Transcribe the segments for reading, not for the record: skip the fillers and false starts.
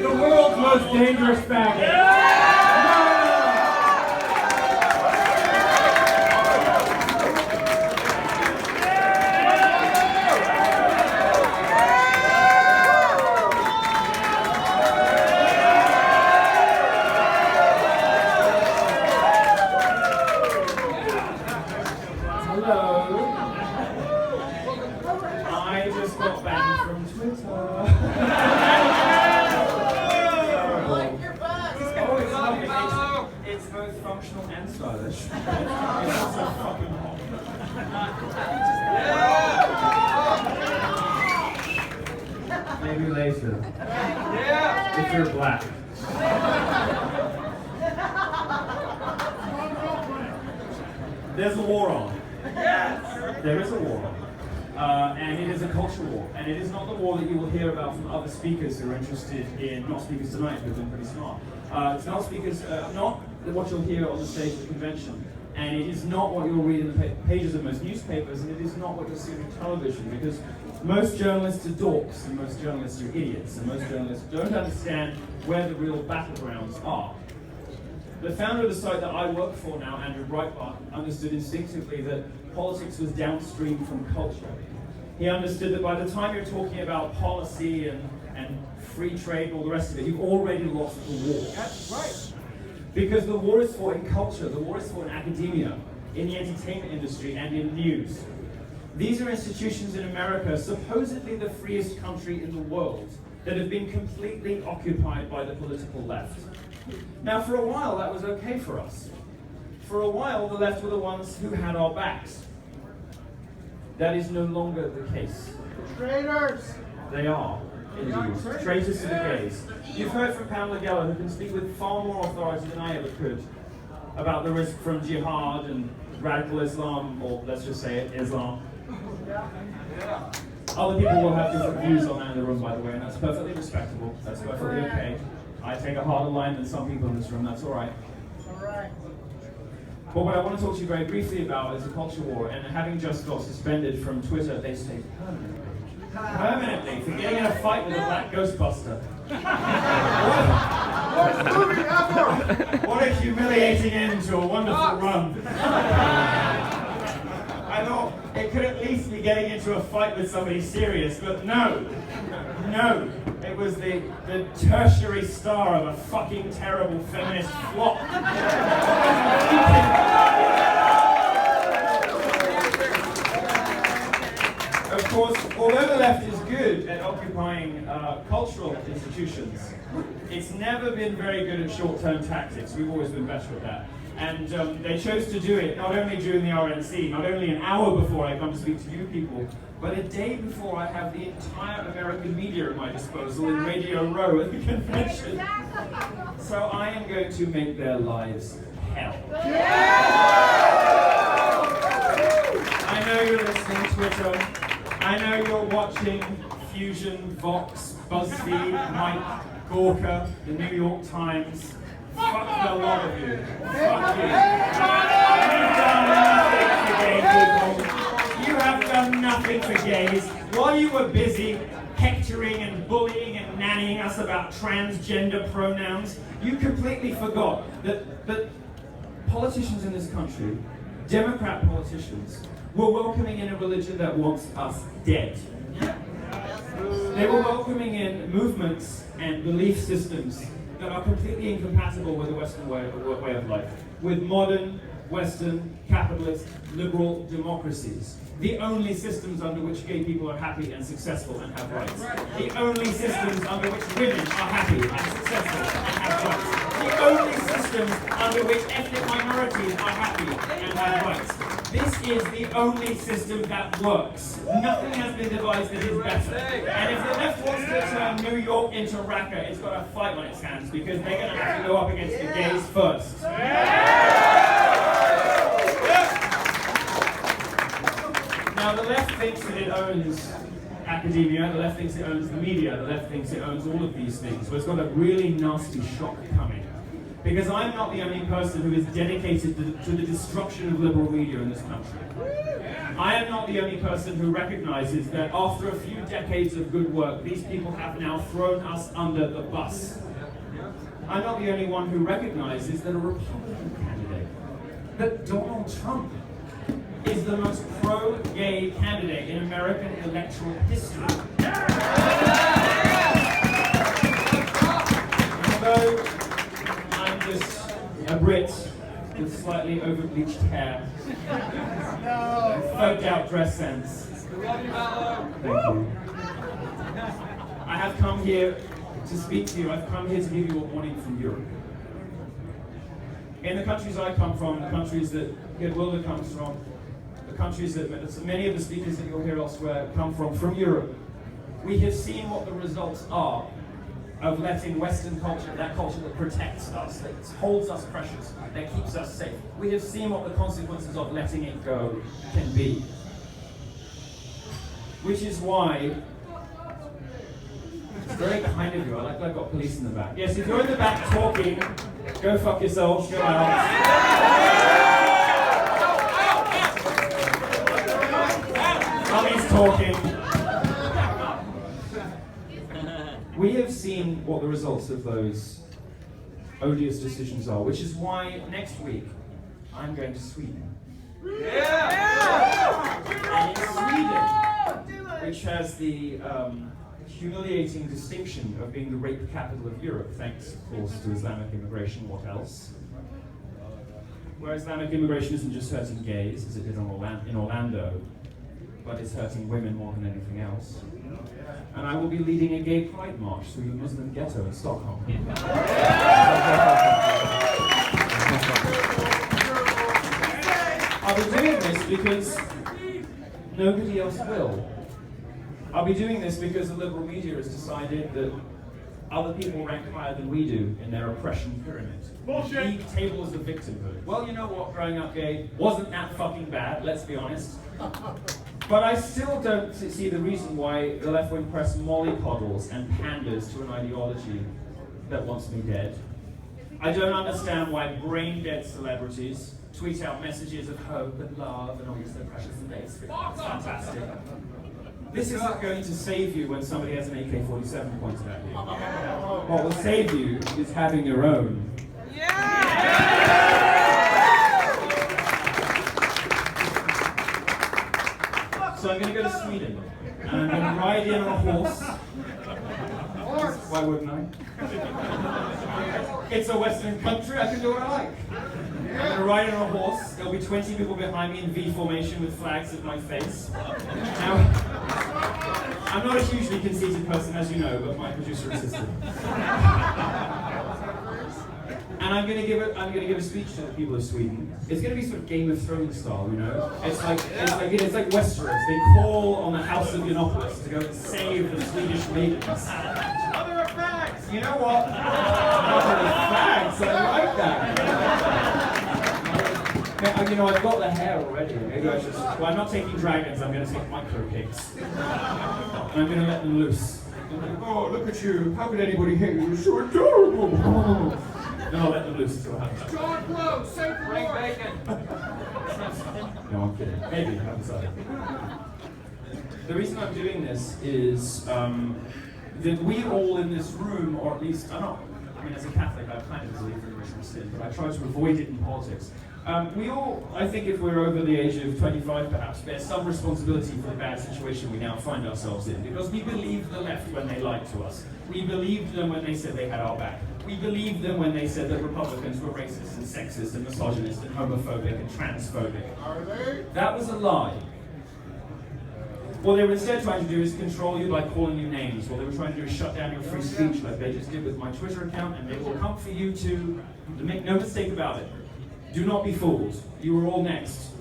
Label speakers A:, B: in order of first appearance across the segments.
A: The world's most dangerous faggot. Functional and stylish. It's also fucking hot. Maybe later. If you're black. There's a war on. There is a war on. And it is a culture war. And it is not the war that you will hear about from other speakers who are interested in, not speakers tonight, who have been pretty smart. It's not speakers, not what you'll hear on the stage of the convention, and it is not what you'll read in the pages of most newspapers, and it is not what you'll see on television, because most journalists are dorks, and most journalists are idiots, and most journalists don't understand where the real battlegrounds are. The founder of the site that I work for now, Andrew Breitbart, understood instinctively that politics was downstream from culture. He understood that by the time you're talking about policy and free trade and all the rest of it, you've already lost the war.
B: That's right.
A: Because the war is fought in culture, the war is fought in academia, in the entertainment industry, and in news. These are institutions in America, supposedly the freest country in the world, that have been completely occupied by the political left. Now, for a while, that was okay for us. For a while, the left were the ones who had our backs. That is no longer the case.
B: Traitors!
A: They are. Indeed. Traitors to the gays. You've heard from Pamela Geller, who can speak with far more authority than I ever could about the risk from jihad and radical Islam, or let's just say it, Islam. Other people will have different views on that in the room, by the way, and that's perfectly respectable. That's perfectly okay. I take a harder line than some people in this room, that's all right. But what I want to talk to you very briefly about is the culture war, and having just got suspended from Twitter, they say permanently for getting in a fight with a black Ghostbuster. What a humiliating end to a wonderful run. I thought it could at least be getting into a fight with somebody serious, but no. It was the tertiary star of a fucking terrible feminist flop. Of course, although the left is good at occupying cultural institutions, it's never been very good at short-term tactics. We've always been better at that. And they chose to do it not only during the RNC, not only an hour before I come to speak to you people, but a day before I have the entire American media at my disposal in Radio Row at the convention. So I am going to make their lives hell. I know you're listening to Twitter. I know you're watching Fusion, Vox, BuzzFeed, Mike, Gawker, the New York Times. Fuck the lot of you. Fuck you. You've done nothing for gay people. You have done nothing for gays. While you were busy hectoring and bullying and nannying us about transgender pronouns, you completely forgot that politicians in this country, Democrat politicians, were welcoming in a religion that wants us dead. They were welcoming in movements and belief systems that are completely incompatible with the Western way of life, with modern, Western, capitalist, liberal democracies. The only systems under which gay people are happy and successful and have rights. The only systems under which women are happy and successful and have rights. The only systems under which ethnic minorities are happy and have rights. This is the only system that works. Nothing has been devised that is better. And if the left wants to turn New York into Raqqa, it's got a fight on its hands because they're going to have to go up against the gays first. Now, the left thinks that it owns academia, the left thinks it owns the media, the left thinks it owns all of these things. So it's got a really nasty shock coming. Because I'm not the only person who is dedicated to the destruction of liberal media in this country. I am not the only person who recognizes that after a few decades of good work, these people have now thrown us under the bus. I'm not the only one who recognizes that a Republican candidate, that Donald Trump, is the most pro-gay candidate in American electoral history. Although I'm just a Brit with slightly over-bleached hair, folked out dress sense. Thank you. I have come here to speak to you. I've come here to give you a warning from Europe. In the countries I come from, the countries that Geert Wilders comes from, the countries that many of the speakers that you'll hear elsewhere come from Europe, we have seen what the results are of letting Western culture, that culture that protects us, that holds us precious, that keeps us safe. We have seen what the consequences of letting it go can be. Which is why, it's very kind of you, I like that I've got police in the back. Yes, if you're in the back talking, go fuck yourself, go out. Mummy's talking. We have seen what the results of those odious decisions are, which is why next week I'm going to Sweden. And in Sweden, which has the humiliating distinction of being the rape capital of Europe, thanks, of course, to Islamic immigration, what else? Where Islamic immigration isn't just hurting gays, as it did in Orlando, but it's hurting women more than anything else. And I will be leading a gay pride march through the Muslim ghetto in Stockholm. I'll be doing this because nobody else will. I'll be doing this because the liberal media has decided that other people rank higher than we do in their oppression pyramid. Bullshit! League tables of victimhood. Well, you know what, growing up gay wasn't that fucking bad, let's be honest. But I still don't see the reason why the left-wing press mollycoddles and panders to an ideology that wants me dead. I don't understand why brain-dead celebrities tweet out messages of hope and love and all you're so precious and basic. It's fantastic. This isn't going to save you when somebody has an AK-47 pointed at you. What will save you is having your own. So I'm going to go to Sweden, and I'm going to ride in on a horse. Why wouldn't I? It's a Western country, I can do what I like. I'm going to ride on a horse. There'll be 20 people behind me in V formation with flags at my face. Now, I'm not a hugely conceited person, as you know, but my producer insisted. And I'm going to give a speech to the people of Sweden. It's going to be sort of Game of Thrones style, you know. It's like Westeros. They call on the House of Yiannopoulos to go and save the Swedish maidens. Mother of fags. You know what? Mother of fags. I like that. You know, I've got the hair already. Maybe I should. Well, I'm not taking dragons. I'm going to take micro pigs, and I'm going to let them loose. Oh, look at you! How could anybody hate you? You're so adorable. Then I'll let them loose until it happens.
B: John Blow, save the Lord.
A: Bacon. No, I'm kidding. Maybe, I'm sorry. The reason I'm doing this is that we all in this room, or at least, I mean, as a Catholic, I kind of believe in original sin, but I try to avoid it in politics. We all, I think if we're over the age of 25 perhaps, bear some responsibility for the bad situation we now find ourselves in, because we believed the left when they lied to us. We believed them when they said they had our back. We believed them when they said that Republicans were racist and sexist and misogynist and homophobic and transphobic.
B: Are they?
A: That was a lie. What they were instead trying to do is control you by calling you names. What they were trying to do is shut down your free speech like they just did with my Twitter account, and they will come for you too. Make no mistake about it. Do not be fooled. You are all next.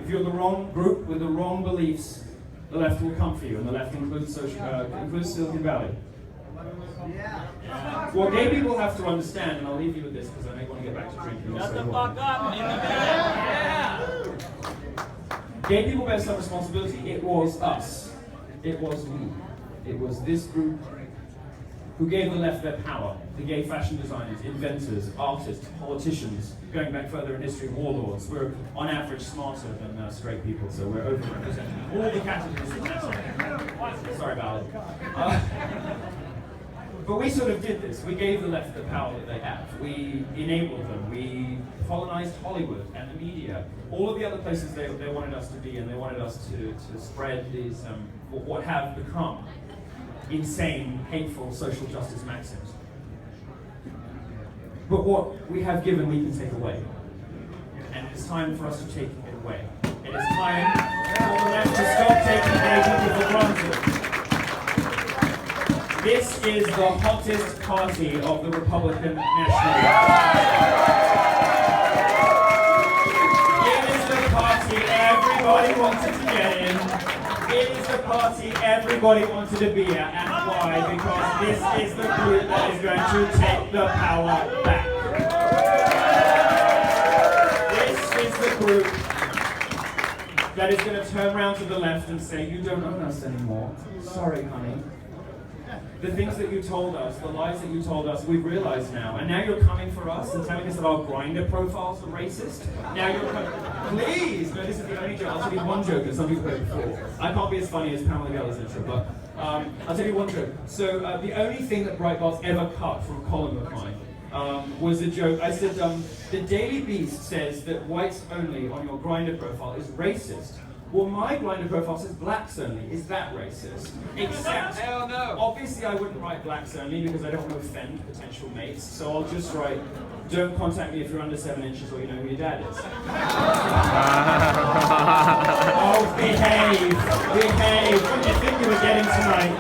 A: If you're the wrong group with the wrong beliefs, the left will come for you, and the left includes Silicon Valley. What gay people have to understand, and I'll leave you with this because I may want to get back to drinking.
C: Shut the fuck up! Yeah.
A: Gay people bear some responsibility. It was us. It was we. It was this group who gave the left their power. They gave fashion designers, inventors, artists, politicians, going back further in history, warlords. We're on average smarter than straight people, so we're overrepresented. All the categories of matter. Sorry about it. But we sort of did this. We gave the left the power that they have. We enabled them. We colonized Hollywood and the media. All of the other places they wanted us to be, and they wanted us to spread these, what have become insane, hateful social justice maxims. But what we have given, we can take away. And it's time for us to take it away. It is time for the left to stop taking gay people for granted. This is the hottest party of the Republican National Party. It is the party everybody wanted to get in. It is the party everybody wanted to be at. And why? Because this is the group that is going to take the power back. This is the group that is going to turn around to the left and say, you don't own us anymore. Sorry, honey. The things that you told us, the lies that you told us, we've realized now. And now you're coming for us and telling us that our Grindr profiles are racist? Now you're coming, please! No, this is the only joke. I'll tell you one joke that some people heard before. I can't be as funny as Pamela Geller's intro, but I'll tell you one joke. So the only thing that Breitbart's ever cut from a column of mine was a joke. I said, the Daily Beast says that whites only on your Grindr profile is racist. Well, my Grindr profile says blacks only. Is that racist? Except,
C: hell no.
A: Obviously I wouldn't write blacks only because I don't want to offend potential mates. So I'll just write, don't contact me if you're under 7 inches or you know who your dad is. Oh, behave. What do you think you were getting tonight?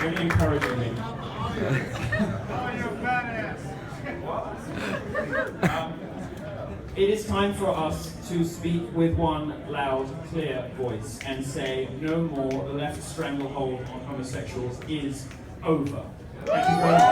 A: Really encouraging me. It is time for us to speak with one loud, clear voice and say no more. The left stranglehold on homosexuals is over. Thank you very much.